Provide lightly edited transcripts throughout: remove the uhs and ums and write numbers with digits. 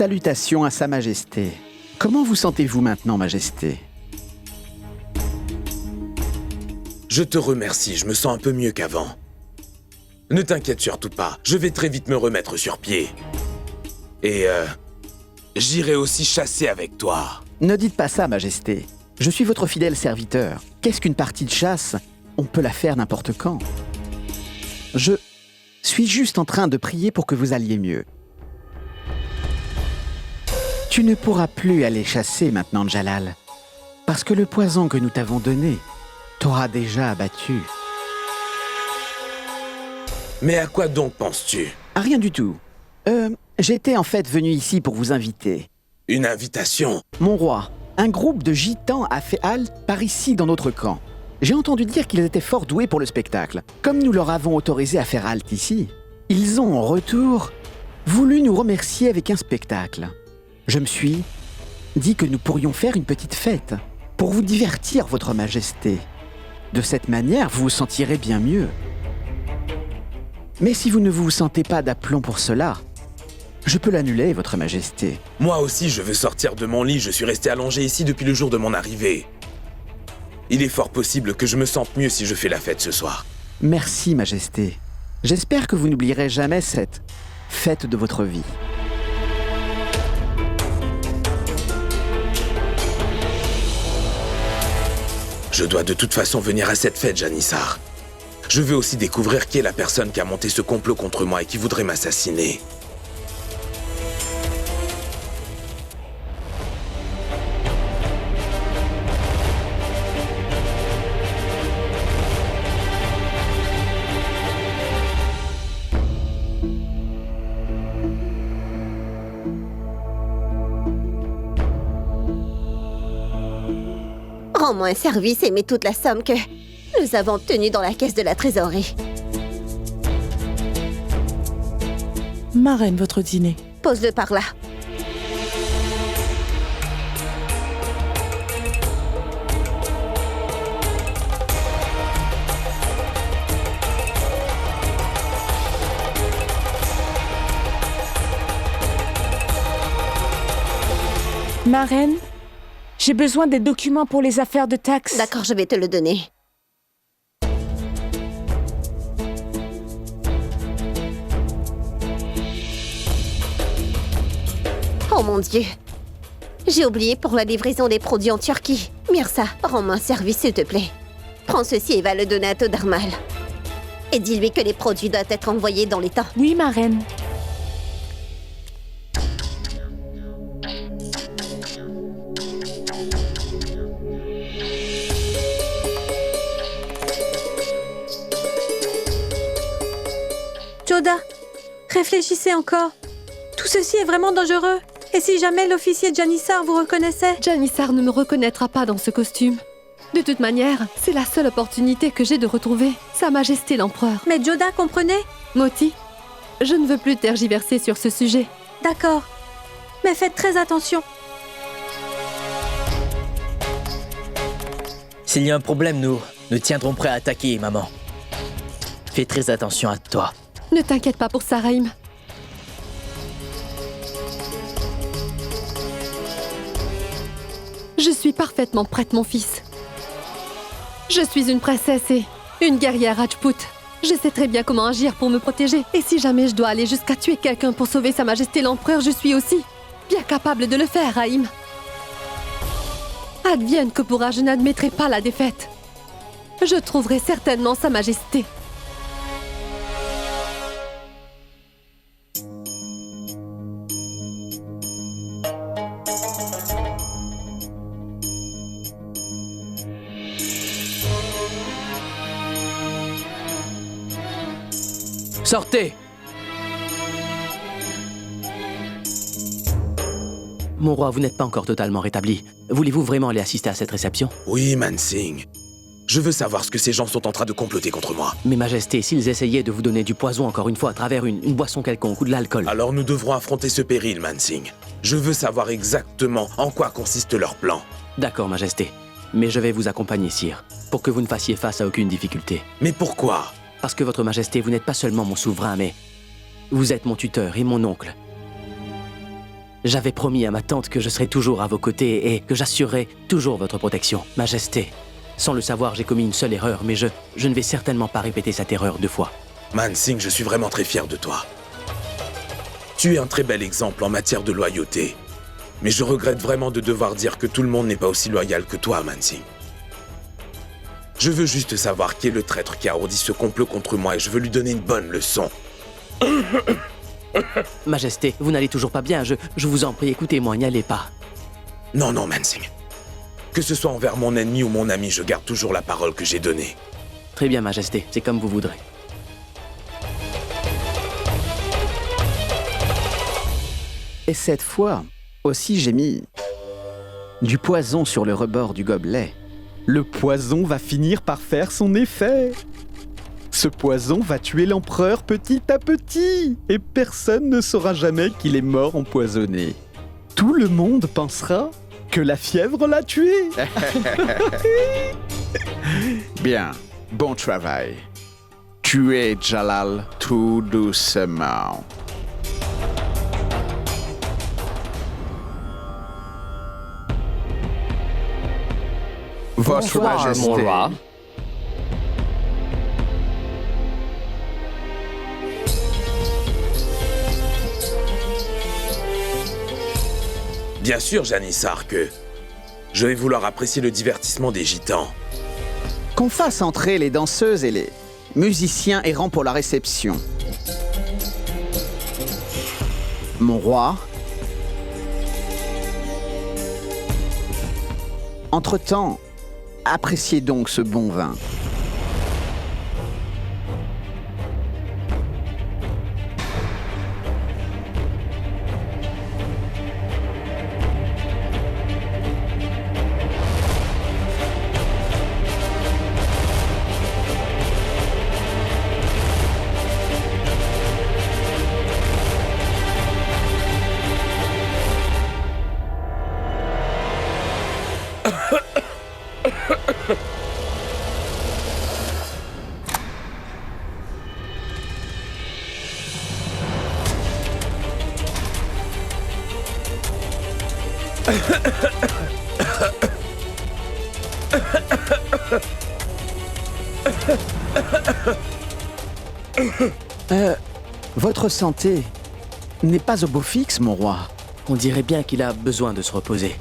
Salutations à Sa Majesté. Comment vous sentez-vous maintenant, Majesté? Je te remercie, je me sens un peu mieux qu'avant. Ne t'inquiète surtout pas, je vais très vite me remettre sur pied. Et j'irai aussi chasser avec toi. Ne dites pas ça, Majesté. Je suis votre fidèle serviteur. Qu'est-ce qu'une partie de chasse? On peut la faire n'importe quand. Je suis juste en train de prier pour que vous alliez mieux. Tu ne pourras plus aller chasser maintenant, Jalal, parce que le poison que nous t'avons donné t'aura déjà abattu. Mais à quoi donc penses-tu? Ah, rien du tout. J'étais en fait venu ici pour vous inviter. Une invitation? Mon roi, un groupe de gitans a fait halte par ici dans notre camp. J'ai entendu dire qu'ils étaient fort doués pour le spectacle. Comme nous leur avons autorisé à faire halte ici, ils ont en retour voulu nous remercier avec un spectacle. Je me suis dit que nous pourrions faire une petite fête pour vous divertir, votre majesté. De cette manière, vous vous sentirez bien mieux. Mais si vous ne vous sentez pas d'aplomb pour cela, je peux l'annuler, votre majesté. Moi aussi, je veux sortir de mon lit. Je suis resté allongé ici depuis le jour de mon arrivée. Il est fort possible que je me sente mieux si je fais la fête ce soir. Merci, majesté. J'espère que vous n'oublierez jamais cette fête de votre vie. Je dois de toute façon venir à cette fête, Janissar. Je veux aussi découvrir qui est la personne qui a monté ce complot contre moi et qui voudrait m'assassiner. Rends-moi un service et mets toute la somme que nous avons obtenue dans la caisse de la trésorerie. Ma reine, votre dîner. Pose-le par là. Ma reine, j'ai besoin des documents pour les affaires de taxes. D'accord, je vais te le donner. Oh mon Dieu. J'ai oublié pour la livraison des produits en Turquie. Mirza, rends-moi un service s'il te plaît. Prends ceci et va le donner à Todarmal. Et dis-lui que les produits doivent être envoyés dans les temps. Oui, ma reine. Joda, réfléchissez encore. Tout ceci est vraiment dangereux. Et si jamais l'officier Janissar vous reconnaissait? Janissar ne me reconnaîtra pas dans ce costume. De toute manière, c'est la seule opportunité que j'ai de retrouver Sa Majesté l'Empereur. Mais Joda, comprenez? Moti, je ne veux plus tergiverser sur ce sujet. D'accord. Mais faites très attention. S'il y a un problème, nous tiendrons prêts à attaquer, maman. Fais très attention à toi. Ne t'inquiète pas pour ça, Raïm. Je suis parfaitement prête, mon fils. Je suis une princesse et une guerrière Rajput. Je sais très bien comment agir pour me protéger. Et si jamais je dois aller jusqu'à tuer quelqu'un pour sauver Sa Majesté l'Empereur, je suis aussi bien capable de le faire, Raïm. Advienne que pourra, je n'admettrai pas la défaite. Je trouverai certainement Sa Majesté. Sortez! Mon roi, vous n'êtes pas encore totalement rétabli. Voulez-vous vraiment aller assister à cette réception? Oui, Mansingh. Je veux savoir ce que ces gens sont en train de comploter contre moi. Mais Majesté, s'ils essayaient de vous donner du poison encore une fois à travers une boisson quelconque ou de l'alcool... Alors nous devrons affronter ce péril, Mansingh. Je veux savoir exactement en quoi consiste leur plan. D'accord, Majesté. Mais je vais vous accompagner, sire, pour que vous ne fassiez face à aucune difficulté. Mais pourquoi? Parce que, Votre Majesté, vous n'êtes pas seulement mon souverain, mais vous êtes mon tuteur et mon oncle. J'avais promis à ma tante que je serais toujours à vos côtés et que j'assurerais toujours votre protection. Majesté, sans le savoir, j'ai commis une seule erreur, mais je ne vais certainement pas répéter cette erreur 2 fois. Mansingh, je suis vraiment très fier de toi. Tu es un très bel exemple en matière de loyauté. Mais je regrette vraiment de devoir dire que tout le monde n'est pas aussi loyal que toi, Mansingh. Je veux juste savoir qui est le traître qui a ourdi ce complot contre moi et je veux lui donner une bonne leçon. Majesté, vous n'allez toujours pas bien, je vous en prie, écoutez-moi, n'y allez pas. Non, non, Mansingh. Que ce soit envers mon ennemi ou mon ami, je garde toujours la parole que j'ai donnée. Très bien, Majesté, c'est comme vous voudrez. Et cette fois, aussi j'ai mis du poison sur le rebord du gobelet. Le poison va finir par faire son effet. Ce poison va tuer l'empereur petit à petit, et personne ne saura jamais qu'il est mort empoisonné. Tout le monde pensera que la fièvre l'a tué. Bien, bon travail. Tuez Jalal tout doucement. Votre Bonsoir, Majesté. mon roi. Bien sûr, Janissar, que je vais vouloir apprécier le divertissement des gitans. Qu'on fasse entrer les danseuses et les musiciens errants pour la réception. Mon roi. Entre-temps, appréciez donc ce bon vin. Votre santé n'est pas au beau fixe, mon roi. On dirait bien qu'il a besoin de se reposer.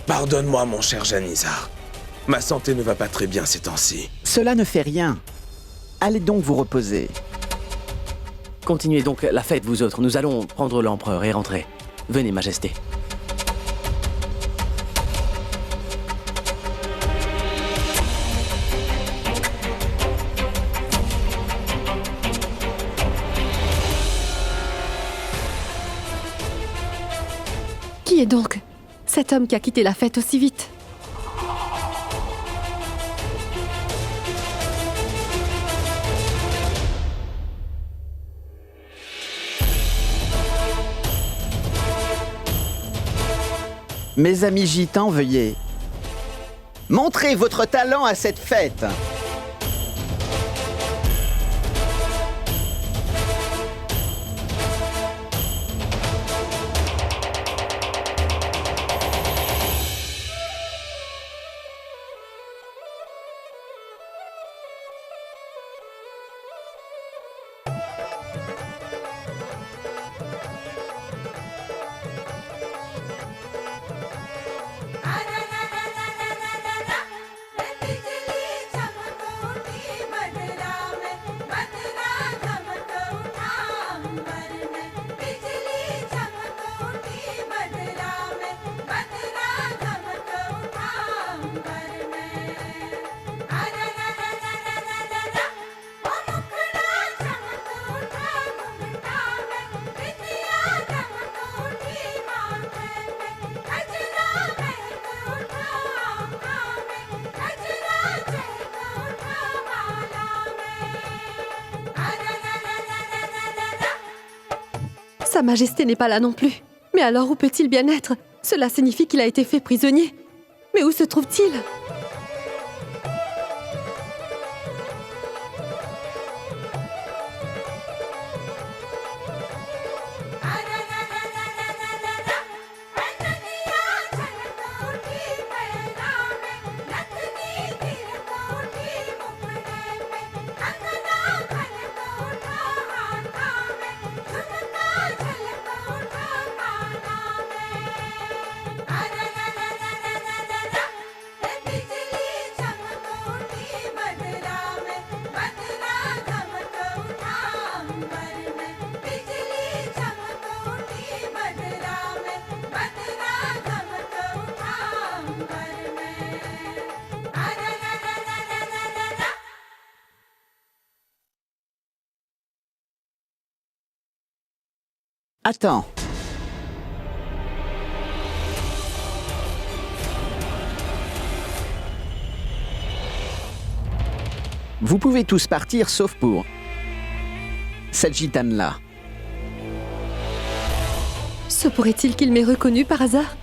Pardonne-moi, mon cher Janissar. Ma santé ne va pas très bien ces temps-ci. Cela ne fait rien. Allez donc vous reposer. Continuez donc la fête, vous autres. Nous allons prendre l'empereur et rentrer. Venez, Majesté. Qui est donc cet homme qui a quitté la fête aussi vite? Mes amis gitans, veuillez montrer votre talent à cette fête. Sa Majesté n'est pas là non plus. Mais alors où peut-il bien être? Cela signifie qu'il a été fait prisonnier. Mais où se trouve-t-il? Attends. Vous pouvez tous partir sauf pour cette gitane-là. Se pourrait-il qu'il m'ait reconnu par hasard?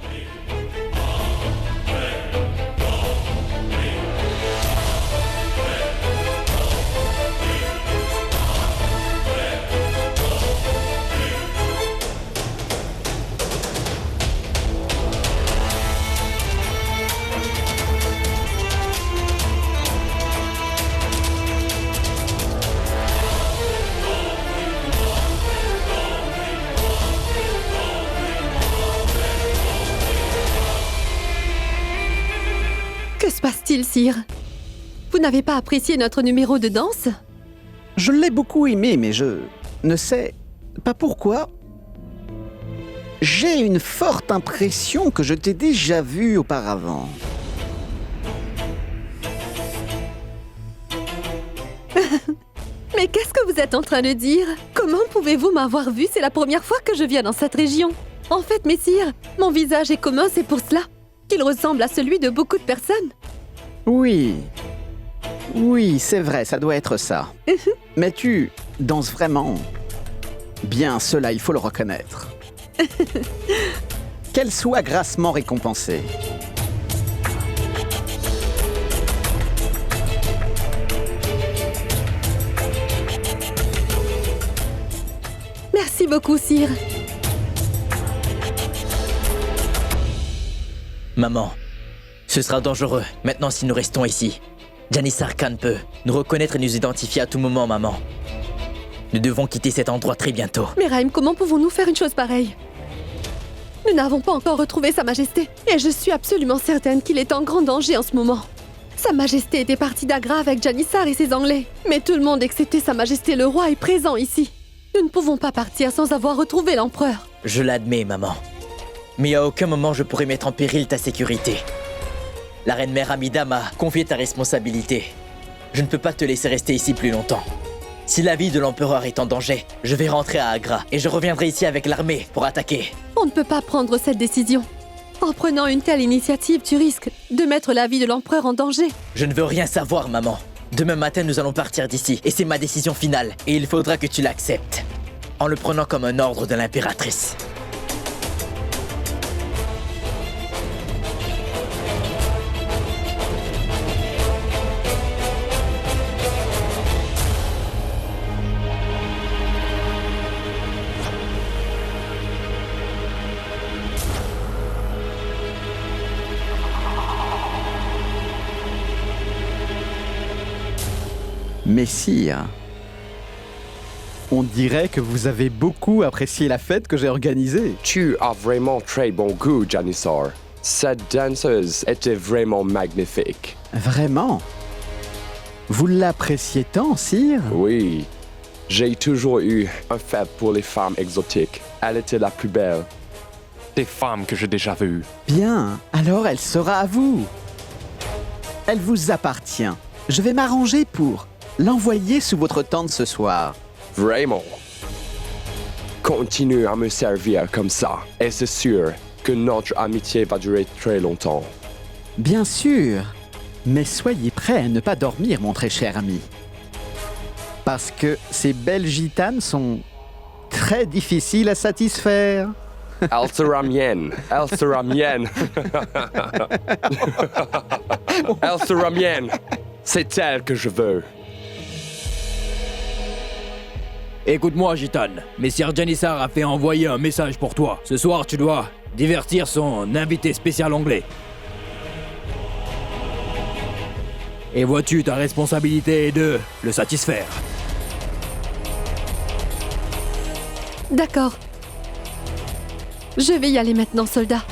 Que se passe-t-il, sire? Vous n'avez pas apprécié notre numéro de danse? Je l'ai beaucoup aimé, mais je ne sais pas pourquoi. J'ai une forte impression que je t'ai déjà vu auparavant. Mais qu'est-ce que vous êtes en train de dire? Comment pouvez-vous m'avoir vu? C'est la première fois que je viens dans cette région. En fait, messire, mon visage est commun, c'est pour cela qu'il ressemble à celui de beaucoup de personnes. Oui. Oui, c'est vrai, ça doit être ça. Mais tu danses vraiment bien, cela, il faut le reconnaître. Qu'elle soit grassement récompensée. Merci beaucoup, sire. Maman, ce sera dangereux, maintenant si nous restons ici. Janissar Khan peut nous reconnaître et nous identifier à tout moment, maman. Nous devons quitter cet endroit très bientôt. Miraim, comment pouvons-nous faire une chose pareille? Nous n'avons pas encore retrouvé Sa Majesté, et je suis absolument certaine qu'il est en grand danger en ce moment. Sa Majesté était partie d'Agra avec Janissar et ses Anglais, mais tout le monde excepté Sa Majesté le roi est présent ici. Nous ne pouvons pas partir sans avoir retrouvé l'empereur. Je l'admets, maman. Mais à aucun moment je pourrais mettre en péril ta sécurité. La reine mère Amida m'a confié ta responsabilité. Je ne peux pas te laisser rester ici plus longtemps. Si la vie de l'empereur est en danger, je vais rentrer à Agra et je reviendrai ici avec l'armée pour attaquer. On ne peut pas prendre cette décision. En prenant une telle initiative, tu risques de mettre la vie de l'empereur en danger. Je ne veux rien savoir, maman. Demain matin, nous allons partir d'ici et c'est ma décision finale. Et il faudra que tu l'acceptes. En le prenant comme un ordre de l'impératrice. Messire, on dirait que vous avez beaucoup apprécié la fête que j'ai organisée. Tu as vraiment très bon goût, Janissar. Cette danseuse était vraiment magnifique. Vraiment? Vous l'appréciez tant, sire? Oui. J'ai toujours eu un faible pour les femmes exotiques. Elle était la plus belle des femmes que j'ai déjà vues. Bien, alors elle sera à vous. Elle vous appartient. Je vais m'arranger pour l'envoyer sous votre tente ce soir. Vraiment. Continue à me servir comme ça, et c'est sûr que notre amitié va durer très longtemps. Bien sûr, mais soyez prêts à ne pas dormir, mon très cher ami. Parce que ces belles gitanes sont très difficiles à satisfaire. Elle sera mienne. Elle sera mienne. Elle sera mienne. C'est elle que je veux. Écoute-moi, Gitane. Messire Janissar a fait envoyer un message pour toi. Ce soir, tu dois divertir son invité spécial anglais. Et vois-tu, ta responsabilité est de le satisfaire. D'accord. Je vais y aller maintenant, soldat.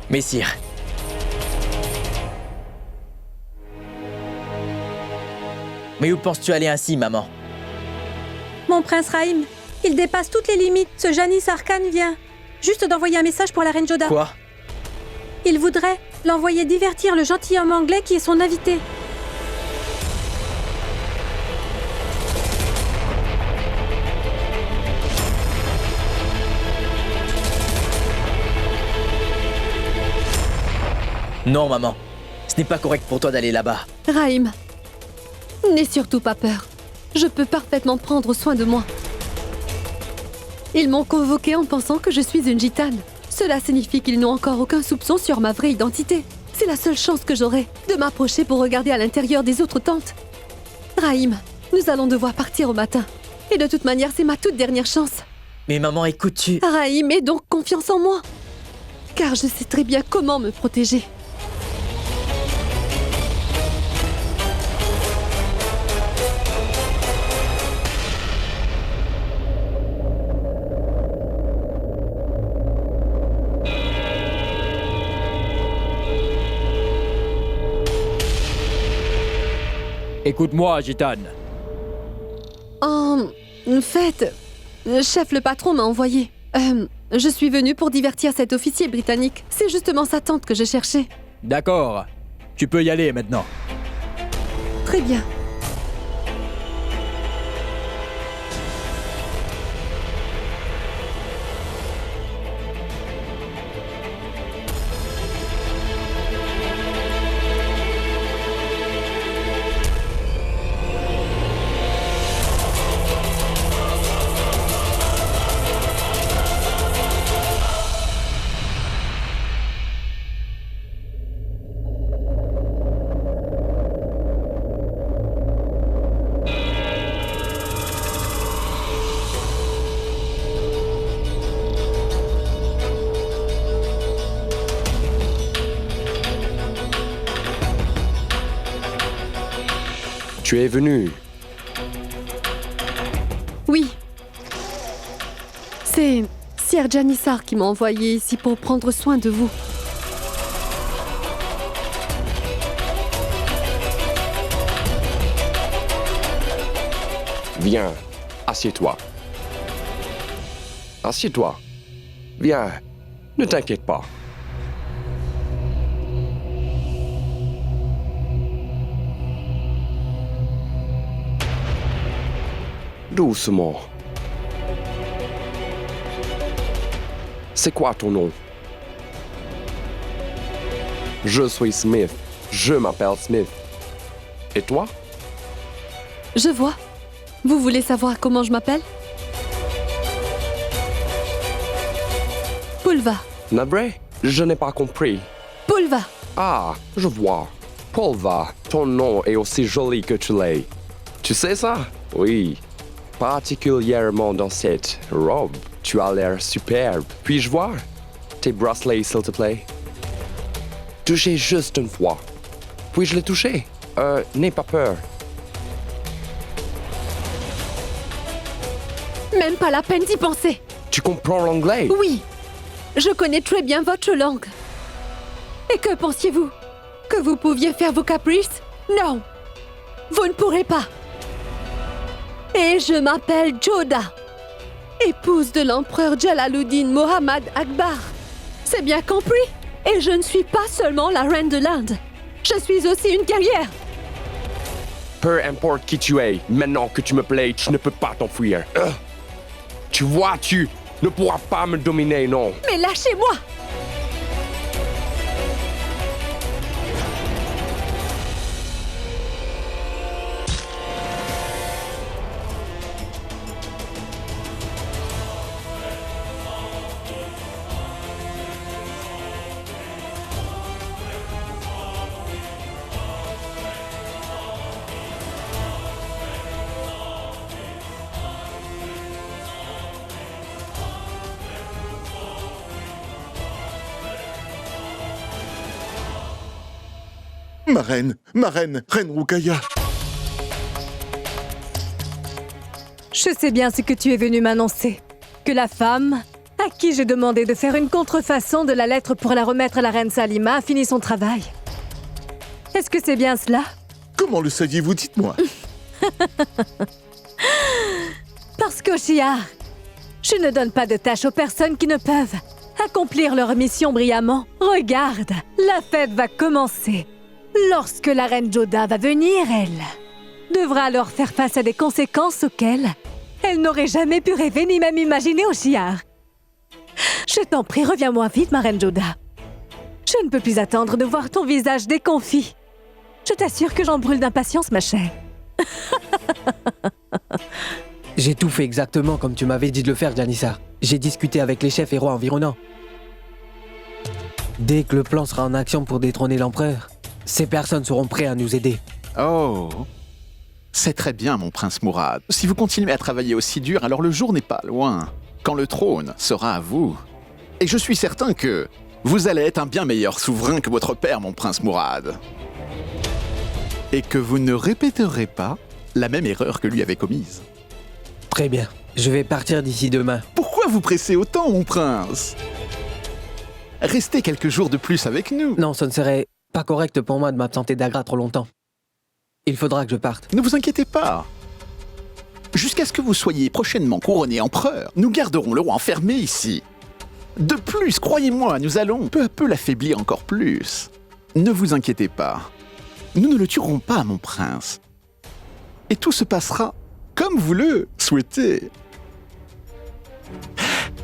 Messire. Mais où penses-tu aller ainsi, maman? Mon prince Raïm, il dépasse toutes les limites. Ce Janissar Khan vient juste d'envoyer un message pour la reine Joda. Quoi? Il voudrait l'envoyer divertir le gentilhomme anglais qui est son invité. Non, maman. Ce n'est pas correct pour toi d'aller là-bas. Raïm, n'aie surtout pas peur. Je peux parfaitement prendre soin de moi. Ils m'ont convoquée en pensant que je suis une gitane. Cela signifie qu'ils n'ont encore aucun soupçon sur ma vraie identité. C'est la seule chance que j'aurai de m'approcher pour regarder à l'intérieur des autres tentes. Raïm, nous allons devoir partir au matin. Et de toute manière, c'est ma toute dernière chance. Mais maman, écoute, tu... Raïm, aie donc confiance en moi. Car je sais très bien comment me protéger. Écoute-moi, Gitane. En fait, chef, le patron m'a envoyé. Je suis venue pour divertir cet officier britannique. C'est justement sa tante que je cherchais. D'accord. Tu peux y aller maintenant. Très bien. Tu es venu. Oui. C'est Sir Janissar qui m'a envoyé ici pour prendre soin de vous. Viens, assieds-toi. Assieds-toi. Viens, ne t'inquiète pas. Doucement. C'est quoi ton nom? Je suis Smith. Je m'appelle Smith. Et toi? Je vois. Vous voulez savoir comment je m'appelle? Pulva. Navré? Je n'ai pas compris. Pulva. Ah, je vois. Pulva, ton nom est aussi joli que tu l'es. Tu sais ça? Oui. Particulièrement dans cette robe. Tu as l'air superbe. Puis-je voir tes bracelets, s'il te plaît? Touchez juste une fois. Puis-je les toucher? N'aie pas peur. Même pas la peine d'y penser. Tu comprends l'anglais? Oui. Je connais très bien votre langue. Et que pensiez-vous? Que vous pouviez faire vos caprices? Non. Vous ne pourrez pas. Et je m'appelle Joda, épouse de l'empereur Jalaluddin Mohammad Akbar. C'est bien compris? Et je ne suis pas seulement la reine de l'Inde. Je suis aussi une guerrière. Peu importe qui tu es, maintenant que tu me plais, tu ne peux pas t'enfuir. Tu vois, tu ne pourras pas me dominer, non. Mais lâchez-moi! Ma reine, Reine Rukaya. Je sais bien ce que tu es venu m'annoncer. Que la femme, à qui j'ai demandé de faire une contrefaçon de la lettre pour la remettre à la reine Salima, a fini son travail. Est-ce que c'est bien cela? Comment le saviez-vous? Dites-moi. Parce qu'Oshiyar, je ne donne pas de tâches aux personnes qui ne peuvent accomplir leur mission brillamment. Regarde, la fête va commencer. Lorsque la reine Joda va venir, elle devra alors faire face à des conséquences auxquelles elle n'aurait jamais pu rêver ni même imaginer, Oshiyar. Je t'en prie, reviens-moi vite, ma reine Joda. Je ne peux plus attendre de voir ton visage déconfit. Je t'assure que j'en brûle d'impatience, ma chère. J'ai tout fait exactement comme tu m'avais dit de le faire, Janissar. J'ai discuté avec les chefs et rois environnants. Dès que le plan sera en action pour détrôner l'empereur, ces personnes seront prêtes à nous aider. Oh, c'est très bien, mon prince Mourad. Si vous continuez à travailler aussi dur, alors le jour n'est pas loin, quand le trône sera à vous. Et je suis certain que vous allez être un bien meilleur souverain que votre père, mon prince Mourad. Et que vous ne répéterez pas la même erreur que lui avait commise. Très bien. Je vais partir d'ici demain. Pourquoi vous pressez autant, mon prince? Restez quelques jours de plus avec nous. Non, ce ne serait pas correct pour moi de m'absenter d'Agra trop longtemps. Il faudra que je parte. Ne vous inquiétez pas. Jusqu'à ce que vous soyez prochainement couronné empereur, nous garderons le roi enfermé ici. De plus, croyez-moi, nous allons peu à peu l'affaiblir encore plus. Ne vous inquiétez pas. Nous ne le tuerons pas, mon prince. Et tout se passera comme vous le souhaitez.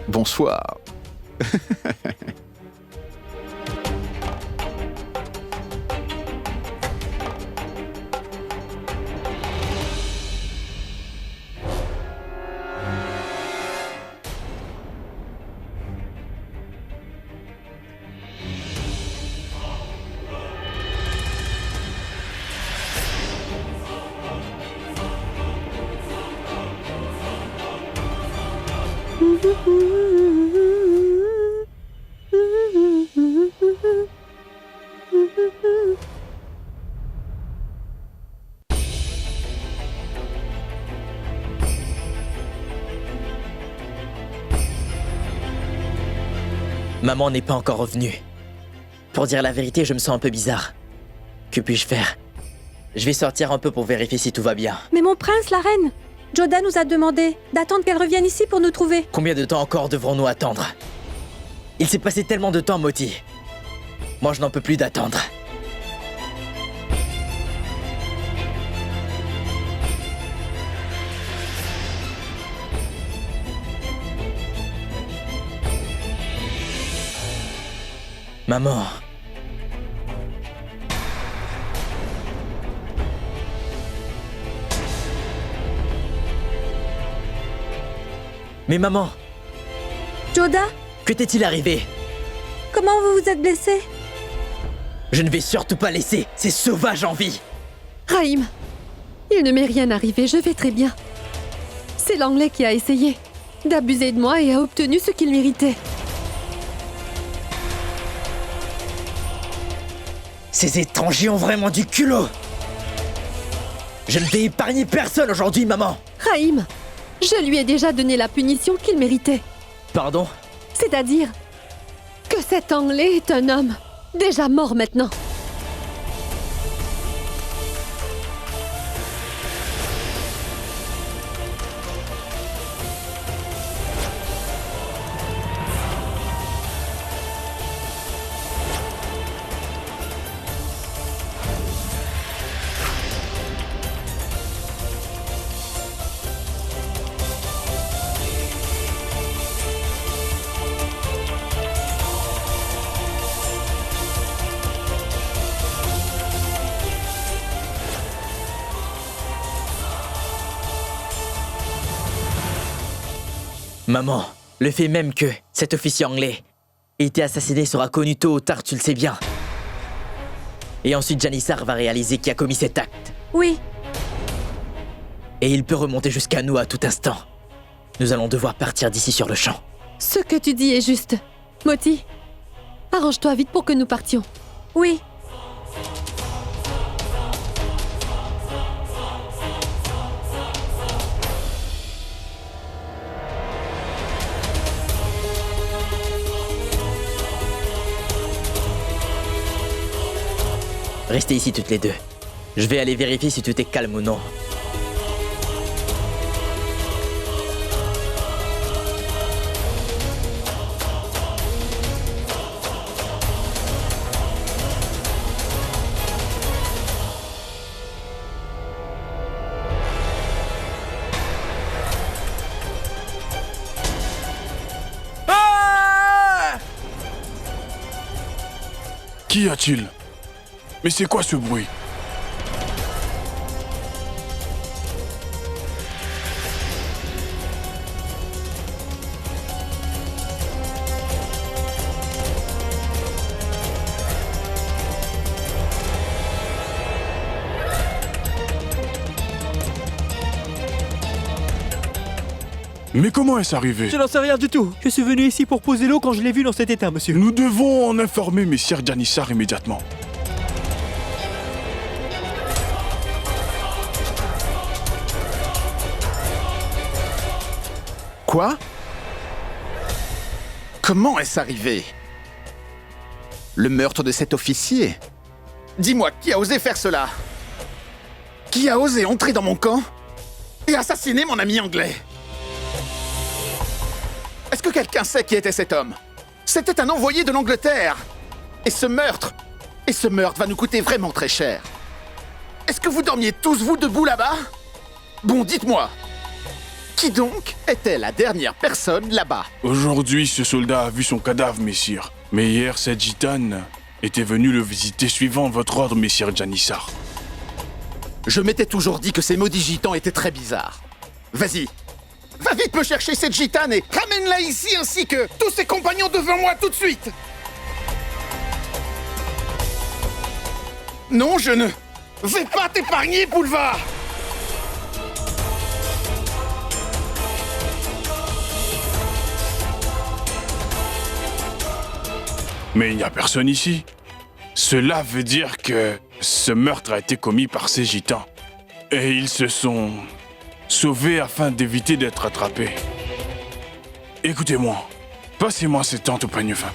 Bonsoir. Maman n'est pas encore revenue. Pour dire la vérité, je me sens un peu bizarre. Que puis-je faire? Je vais sortir un peu pour vérifier si tout va bien. Mais mon prince, la reine, Joda nous a demandé d'attendre qu'elle revienne ici pour nous trouver. Combien de temps encore devrons-nous attendre? Il s'est passé tellement de temps, Moti. Moi, je n'en peux plus d'attendre. Maman. Mais maman, Joda, que t'est-il arrivé? comment vous vous êtes blessé? Je ne vais surtout pas laisser ces sauvages en vie. Raïm, il ne m'est rien arrivé, je vais très bien. C'est l'anglais qui a essayé d'abuser de moi et a obtenu ce qu'il méritait. Ces étrangers ont vraiment du culot. Je ne vais épargner personne aujourd'hui, maman. Raïm, je lui ai déjà donné la punition qu'il méritait. Pardon? C'est-à-dire que cet anglais est un homme déjà mort maintenant. Maman, le fait même que cet officier anglais ait été assassiné sera connu tôt ou tard, tu le sais bien. Et ensuite, Janissar va réaliser qui a commis cet acte. Oui. Et il peut remonter jusqu'à nous à tout instant. Nous allons devoir partir d'ici sur le champ. Ce que tu dis est juste. Moti, arrange-toi vite pour que nous partions. Oui. Restez ici toutes les deux. Je vais aller vérifier si tout est calme ou non. Qu'y a-t-il? Mais c'est quoi ce bruit? Mais comment est-ce arrivé? Je n'en sais rien du tout. Je suis venu ici pour poser l'eau quand je l'ai vu dans cet état, monsieur. Nous devons en informer Messire Janissar immédiatement. Quoi? Comment est-ce arrivé? Le meurtre de cet officier? Dis-moi, qui a osé faire cela? Qui a osé entrer dans mon camp et assassiner mon ami anglais? Est-ce que quelqu'un sait qui était cet homme? C'était un envoyé de l'Angleterre. Et ce meurtre va nous coûter vraiment très cher. Est-ce que vous dormiez tous, vous, debout là-bas? Bon, dites-moi. Qui donc était la dernière personne là-bas? Aujourd'hui, ce soldat a vu son cadavre, messire. Mais hier, cette gitane était venue le visiter suivant votre ordre, messire Janissar. Je m'étais toujours dit que ces maudits gitans étaient très bizarres. Vas-y, va vite me chercher cette gitane et ramène-la ici ainsi que tous ses compagnons devant moi tout de suite. Non, je ne vais pas t'épargner, Boulevard. Mais il n'y a personne ici. Cela veut dire que ce meurtre a été commis par ces gitans. Et ils se sont sauvés afin d'éviter d'être attrapés. Écoutez-moi, passez-moi cette tente au peigne fin.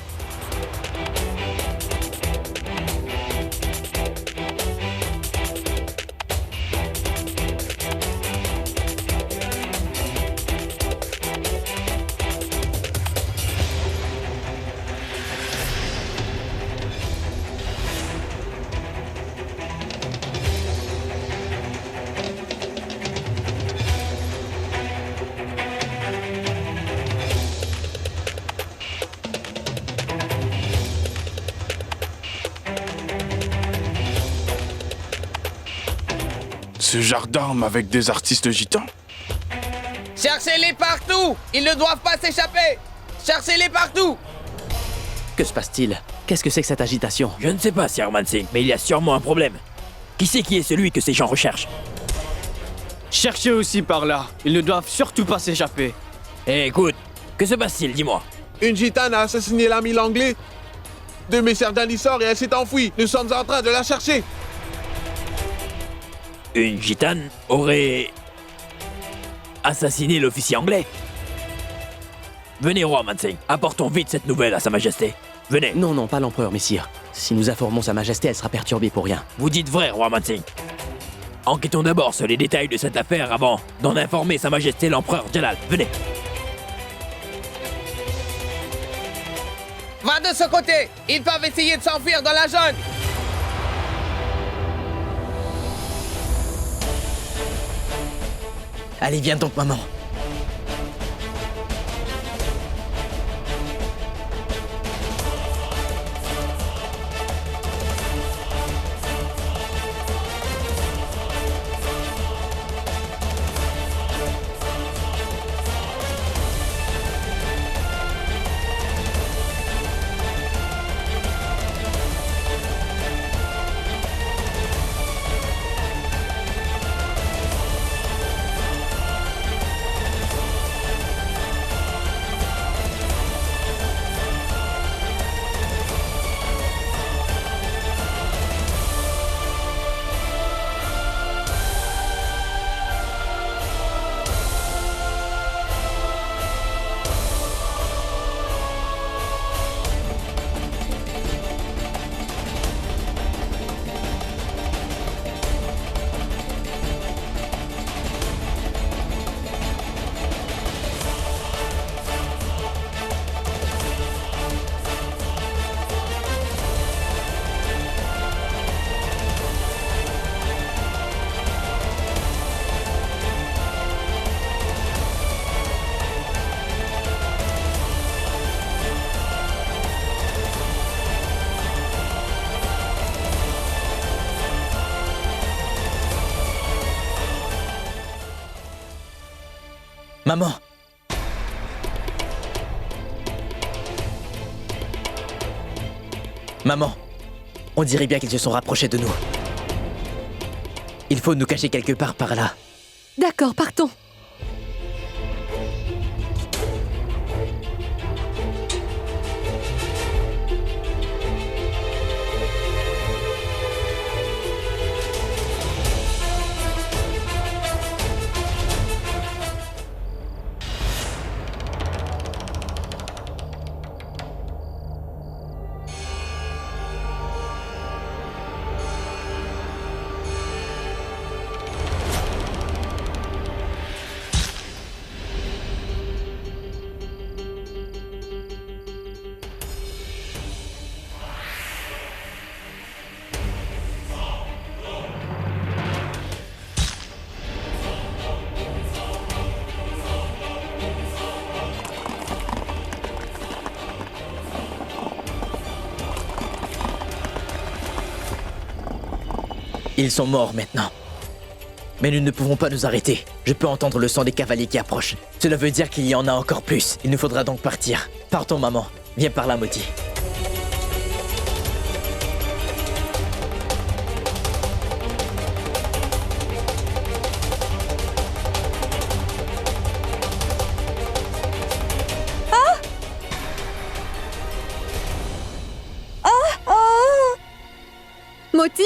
Ce gendarme avec des artistes gitans? Cherchez-les partout! Ils ne doivent pas s'échapper! Cherchez-les partout! Que se passe-t-il? Qu'est-ce que c'est que cette agitation? Je ne sais pas, Sir Mansing, mais il y a sûrement un problème. Qui c'est qui est celui que ces gens recherchent? Cherchez aussi par là. Ils ne doivent surtout pas s'échapper. Eh, écoute, que se passe-t-il? Dis-moi. Une gitane a assassiné l'ami l'anglais de Messire Janissar et elle s'est enfuie. Nous sommes en train de la chercher. Une gitane aurait assassiné l'officier anglais. Venez, roi Mansing, apportons vite cette nouvelle à Sa Majesté. Venez. Non, non, pas l'empereur, messire. Si nous informons Sa Majesté, elle sera perturbée pour rien. Vous dites vrai, roi Mansing. Enquêtons d'abord sur les détails de cette affaire avant d'en informer Sa Majesté l'empereur Jalal. Venez. Va de ce côté! Ils peuvent essayer de s'enfuir dans la jungle! Allez, viens donc, maman. Maman! Maman, on dirait bien qu'ils se sont rapprochés de nous. Il faut nous cacher quelque part par là. D'accord, partons. Ils sont morts maintenant. Mais nous ne pouvons pas nous arrêter. Je peux entendre le son des cavaliers qui approchent. Cela veut dire qu'il y en a encore plus. Il nous faudra donc partir. Partons, maman. Viens par là, Moti. Moti?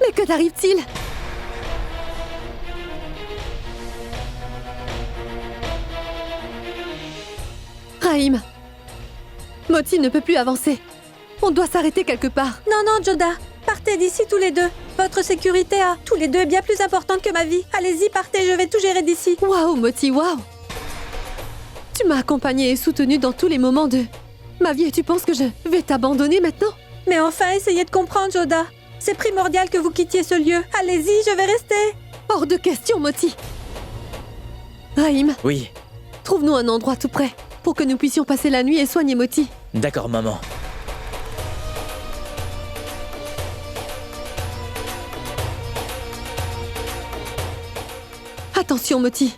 Mais que t'arrive-t-il? Rahim, Moti ne peut plus avancer. On doit s'arrêter quelque part. Non, non, Joda. Partez d'ici tous les deux. Votre sécurité à tous les deux est bien plus importante que ma vie. Allez-y, partez, je vais tout gérer d'ici. Waouh, Moti, waouh! Tu m'as accompagnée et soutenue dans tous les moments de ma vie et tu penses que je vais t'abandonner maintenant? Mais enfin, essayez de comprendre, Joda. C'est primordial que vous quittiez ce lieu. Allez-y, je vais rester. Hors de question, Moti. Rahim. Oui. Trouve-nous un endroit tout près pour que nous puissions passer la nuit et soigner Moti. D'accord, maman. Attention, Moti.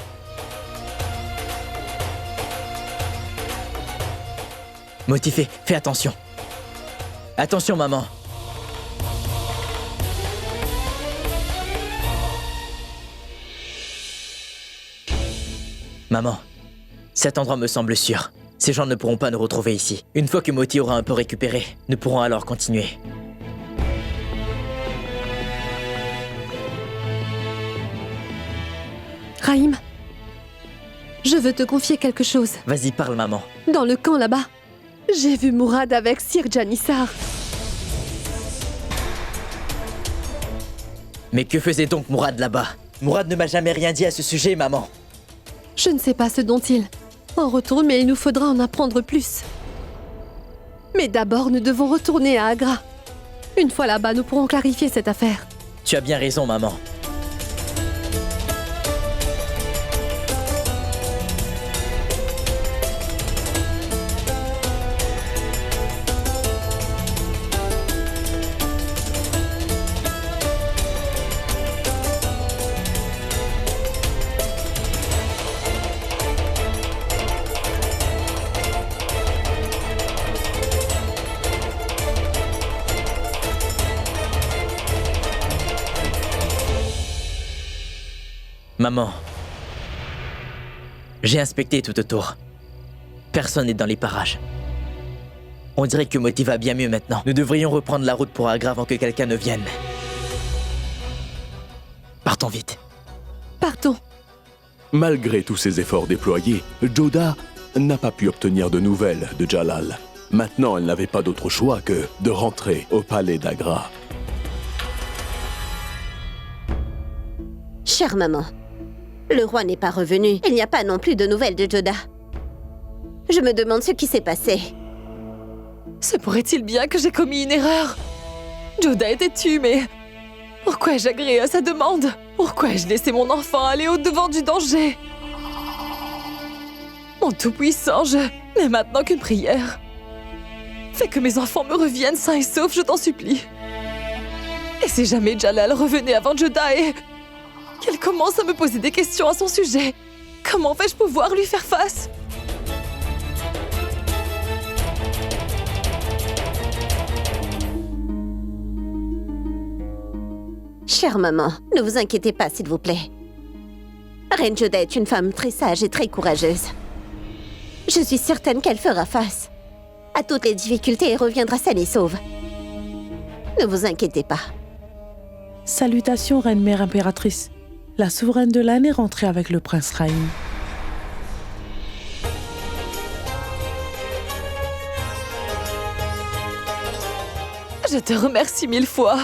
Moti, fais attention. Attention, maman. Maman, cet endroit me semble sûr. Ces gens ne pourront pas nous retrouver ici. Une fois que Moti aura un peu récupéré, nous pourrons alors continuer. Rahim, je veux te confier quelque chose. Vas-y, parle, maman. Dans le camp là-bas, j'ai vu Mourad avec Sir Janissar. Mais que faisait donc Mourad là-bas? Mourad ne m'a jamais rien dit à ce sujet, maman. Je ne sais pas ce dont il en retourne, mais il nous faudra en apprendre plus. Mais d'abord, nous devons retourner à Agra. Une fois là-bas, nous pourrons clarifier cette affaire. Tu as bien raison, maman. Maman, j'ai inspecté tout autour. Personne n'est dans les parages. On dirait que Moti va bien mieux maintenant. Nous devrions reprendre la route pour Agra avant que quelqu'un ne vienne. Partons vite. Partons. Malgré tous ces efforts déployés, Joda n'a pas pu obtenir de nouvelles de Jalal. Maintenant, elle n'avait pas d'autre choix que de rentrer au palais d'Agra. Chère maman, le roi n'est pas revenu. Il n'y a pas non plus de nouvelles de Joda. Je me demande ce qui s'est passé. Se pourrait-il bien que j'ai commis une erreur? Joda était tué, mais pourquoi ai-je agréé à sa demande? Pourquoi ai-je laissé mon enfant aller au-devant du danger? Mon Tout-Puissant, je n'ai maintenant qu'une prière. Fais que mes enfants me reviennent sains et saufs, je t'en supplie. Et si jamais Jalal revenait avant Joda et qu'elle commence à me poser des questions à son sujet. Comment vais-je pouvoir lui faire face? Chère maman, ne vous inquiétez pas, s'il vous plaît. Reine Joda est une femme très sage et très courageuse. Je suis certaine qu'elle fera face à toutes les difficultés et reviendra saine et sauve. Ne vous inquiétez pas. Salutations, Reine-Mère impératrice. La souveraine de l'âne est rentrée avec le prince Rahim. Je te remercie 1000 fois.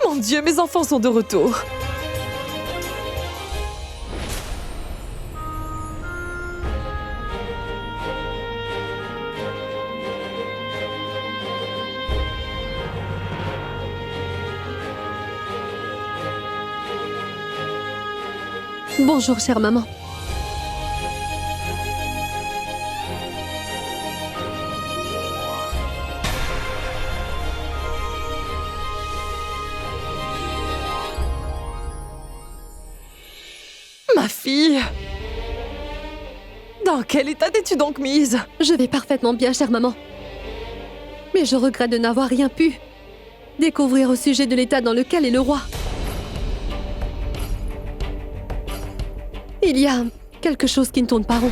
Mon Dieu, mes enfants sont de retour. Bonjour, chère maman. Ma fille! Dans quel état t'es-tu donc mise? Je vais parfaitement bien, chère maman. Mais je regrette de n'avoir rien pu découvrir au sujet de l'état dans lequel est le roi. Il y a quelque chose qui ne tourne pas rond.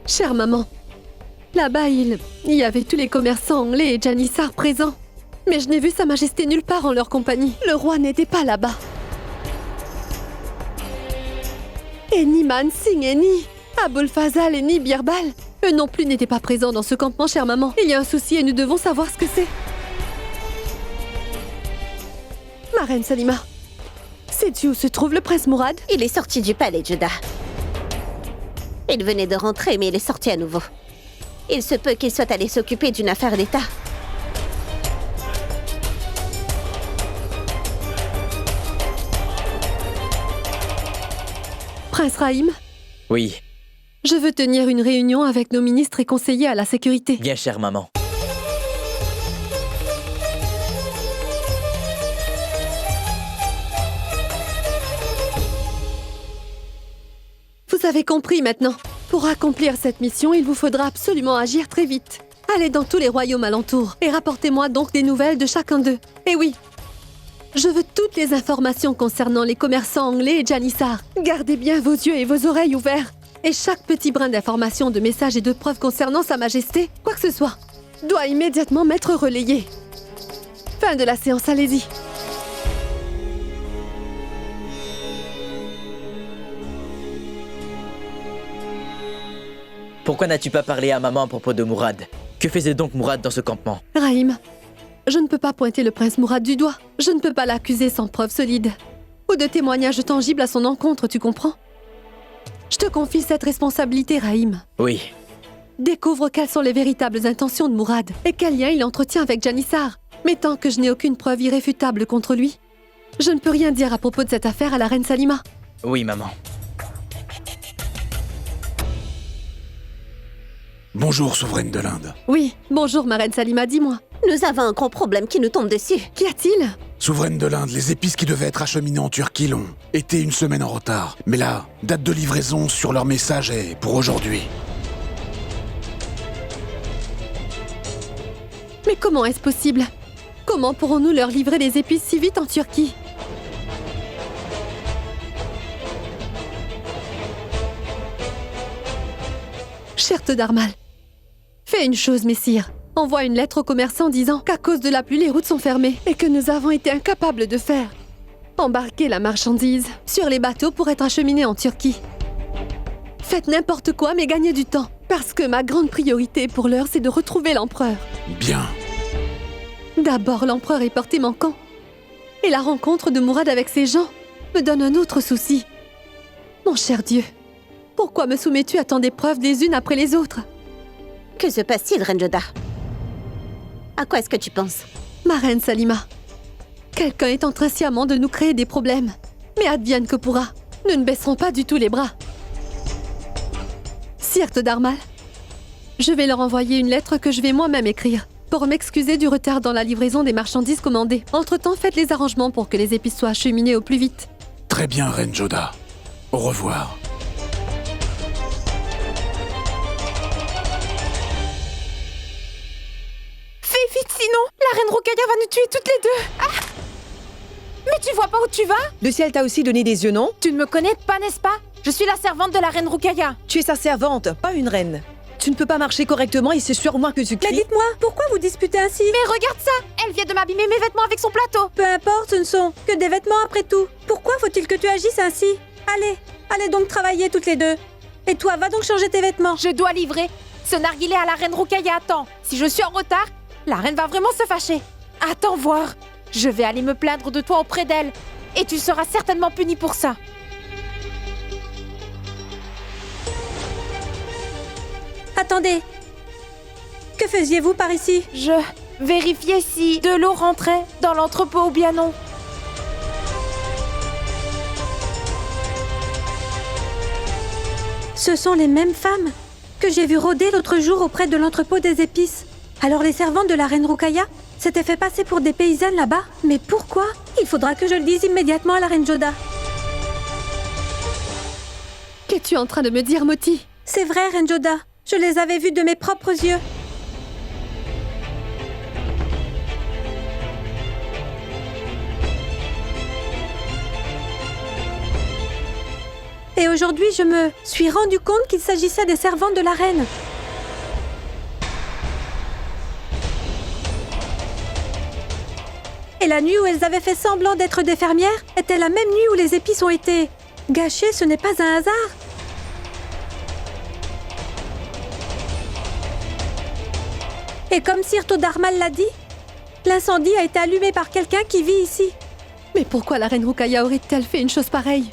Chère maman, là-bas, il y avait tous les commerçants anglais et Janissar présents. Mais je n'ai vu Sa Majesté nulle part en leur compagnie. Le roi n'était pas là-bas. Et ni Mansingh et ni Abul Fazal et ni Birbal, eux non plus n'étaient pas présents dans ce campement, chère maman. Il y a un souci et nous devons savoir ce que c'est. Ma reine Salima, sais-tu où se trouve le prince Mourad? Il est sorti du palais, Joda. Il venait de rentrer, mais il est sorti à nouveau. Il se peut qu'il soit allé s'occuper d'une affaire d'État. Prince Rahim? Oui. Je veux tenir une réunion avec nos ministres et conseillers à la sécurité. Bien, chère maman. Vous avez compris maintenant. Pour accomplir cette mission, il vous faudra absolument agir très vite. Allez dans tous les royaumes alentours et rapportez-moi donc des nouvelles de chacun d'eux. Et oui, je veux toutes les informations concernant les commerçants anglais et Janissar. Gardez bien vos yeux et vos oreilles ouverts. Et chaque petit brin d'information, de messages et de preuves concernant Sa Majesté, quoi que ce soit, doit immédiatement m'être relayé. Fin de la séance, allez-y. Pourquoi n'as-tu pas parlé à maman à propos de Mourad? Que faisait donc Mourad dans ce campement? Rahim, je ne peux pas pointer le prince Mourad du doigt. Je ne peux pas l'accuser sans preuve solide. Ou de témoignages tangibles à son encontre, tu comprends? Je te confie cette responsabilité, Rahim. Oui. Découvre quelles sont les véritables intentions de Mourad et quel lien il entretient avec Janissar. Mais tant que je n'ai aucune preuve irréfutable contre lui, je ne peux rien dire à propos de cette affaire à la reine Salima. Oui, maman. Bonjour, souveraine de l'Inde. Oui, bonjour, ma reine Salima, dis-moi. Nous avons un gros problème qui nous tombe dessus. Qu'y a-t-il? Souveraine de l'Inde, les épices qui devaient être acheminées en Turquie l'ont été une semaine en retard. Mais la date de livraison sur leur message est pour aujourd'hui. Mais comment est-ce possible? Comment pourrons-nous leur livrer les épices si vite en Turquie? Cher Darmal, fais une chose, messire. Envoie une lettre aux commerçants disant qu'à cause de la pluie, les routes sont fermées et que nous avons été incapables de faire embarquer la marchandise sur les bateaux pour être acheminée en Turquie. Faites n'importe quoi, mais gagnez du temps. Parce que ma grande priorité pour l'heure, c'est de retrouver l'empereur. Bien. D'abord, l'empereur est porté manquant. Et la rencontre de Mourad avec ses gens me donne un autre souci. Mon cher Dieu, pourquoi me soumets-tu à tant d'épreuves les unes après les autres? Que se passe-t-il, Reine Joda? À quoi est-ce que tu penses? Ma reine Salima, quelqu'un est en train sciemment de nous créer des problèmes. Mais advienne que pourra, nous ne baisserons pas du tout les bras. Sire Darmal, je vais leur envoyer une lettre que je vais moi-même écrire pour m'excuser du retard dans la livraison des marchandises commandées. Entre-temps, faites les arrangements pour que les épices soient acheminées au plus vite. Très bien, Reine Joda. Au revoir. Fais vite, sinon la reine Rukaya va nous tuer toutes les deux. Ah! Mais tu vois pas où tu vas? Le ciel t'a aussi donné des yeux, non? Tu ne me connais pas, n'est-ce pas? Je suis la servante de la reine Rukaya. Tu es sa servante, pas une reine. Tu ne peux pas marcher correctement et c'est sur moi que tu cries. Mais dites-moi, pourquoi vous disputez ainsi? Mais regarde ça! Elle vient de m'abîmer mes vêtements avec son plateau. Peu importe, ce ne sont que des vêtements après tout. Pourquoi faut-il que tu agisses ainsi? Allez donc travailler toutes les deux. Et toi, va donc changer tes vêtements. Je dois livrer ce narguilé à la reine Rukaya à temps. Si je suis en retard, la reine va vraiment se fâcher. Attends voir. Je vais aller me plaindre de toi auprès d'elle. Et tu seras certainement puni pour ça. Attendez. Que faisiez-vous par ici? Je vérifiais si de l'eau rentrait dans l'entrepôt ou bien non. Ce sont les mêmes femmes que j'ai vues rôder l'autre jour auprès de l'entrepôt des épices. Alors les servantes de la reine Rukaya s'étaient fait passer pour des paysannes là-bas. Mais pourquoi? Il faudra que je le dise immédiatement à la reine Joda. Qu'es-tu en train de me dire, Moti? C'est vrai, reine Joda. Je les avais vues de mes propres yeux. Et aujourd'hui, je me suis rendu compte qu'il s'agissait des servantes de la reine. Et la nuit où elles avaient fait semblant d'être des fermières était la même nuit où les épices ont été gâchées. Ce n'est pas un hasard. Et comme Sir Todarmal l'a dit, l'incendie a été allumé par quelqu'un qui vit ici. Mais pourquoi la reine Rukaya aurait-elle fait une chose pareille?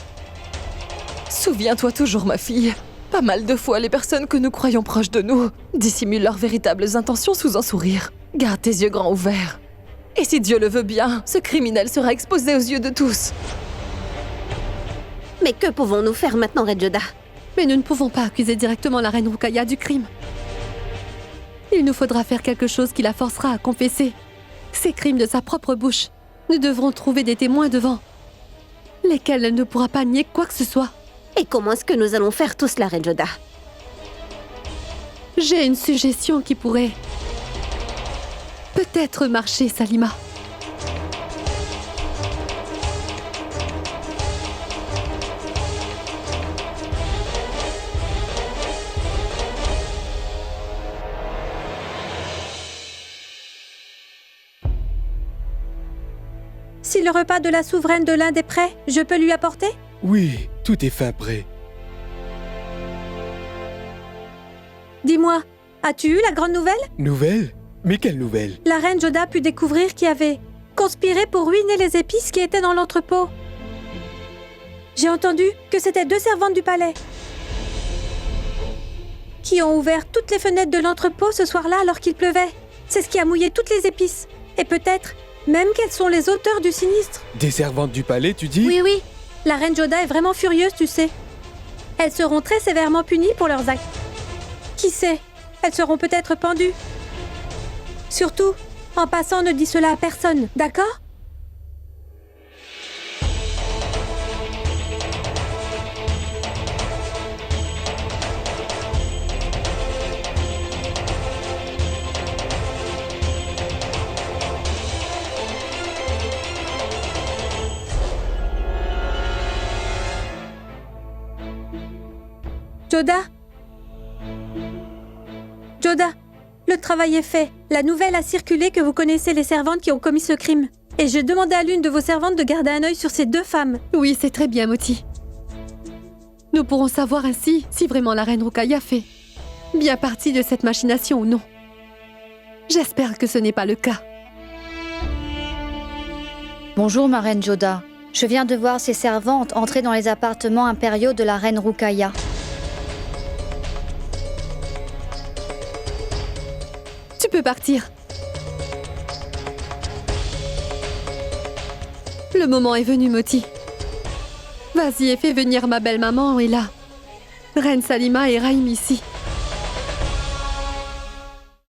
Souviens-toi toujours, ma fille. Pas mal de fois, les personnes que nous croyons proches de nous dissimulent leurs véritables intentions sous un sourire. Garde tes yeux grands ouverts. Et si Dieu le veut bien, ce criminel sera exposé aux yeux de tous. Mais que pouvons-nous faire maintenant, Reine Joda? Mais nous ne pouvons pas accuser directement la reine Rukaya du crime. Il nous faudra faire quelque chose qui la forcera à confesser ces crimes de sa propre bouche. Nous devrons trouver des témoins devant lesquels elle ne pourra pas nier quoi que ce soit. Et comment est-ce que nous allons faire tout cela, Reine Joda? J'ai une suggestion qui pourrait peut-être marcher, Salima. Si le repas de la souveraine de l'Inde est prêt, je peux lui apporter? Oui, tout est fin prêt. Dis-moi, as-tu eu la grande nouvelle? Nouvelle? Mais quelle nouvelle? La reine Joda a pu découvrir qui avait conspiré pour ruiner les épices qui étaient dans l'entrepôt. J'ai entendu que c'était 2 servantes du palais qui ont ouvert toutes les fenêtres de l'entrepôt ce soir-là alors qu'il pleuvait. C'est ce qui a mouillé toutes les épices. Et peut-être même qu'elles sont les auteurs du sinistre. Des servantes du palais, tu dis? Oui. La reine Joda est vraiment furieuse, tu sais. Elles seront très sévèrement punies pour leurs actes. Qui sait? Elles seront peut-être pendues. Surtout, en passant, ne dis cela à personne, d'accord? Joda, le travail est fait. La nouvelle a circulé que vous connaissez les servantes qui ont commis ce crime. Et j'ai demandé à l'une de vos servantes de garder un œil sur ces 2 femmes. Oui, c'est très bien, Moti. Nous pourrons savoir ainsi si vraiment la reine Rukaya fait bien partie de cette machination ou non. J'espère que ce n'est pas le cas. Bonjour, ma reine Joda. Je viens de voir ces servantes entrer dans les appartements impériaux de la reine Rukaya. Tu peux partir. Le moment est venu, Moti. Vas-y et fais venir ma belle-maman et là, Reine Salima et Raïm ici.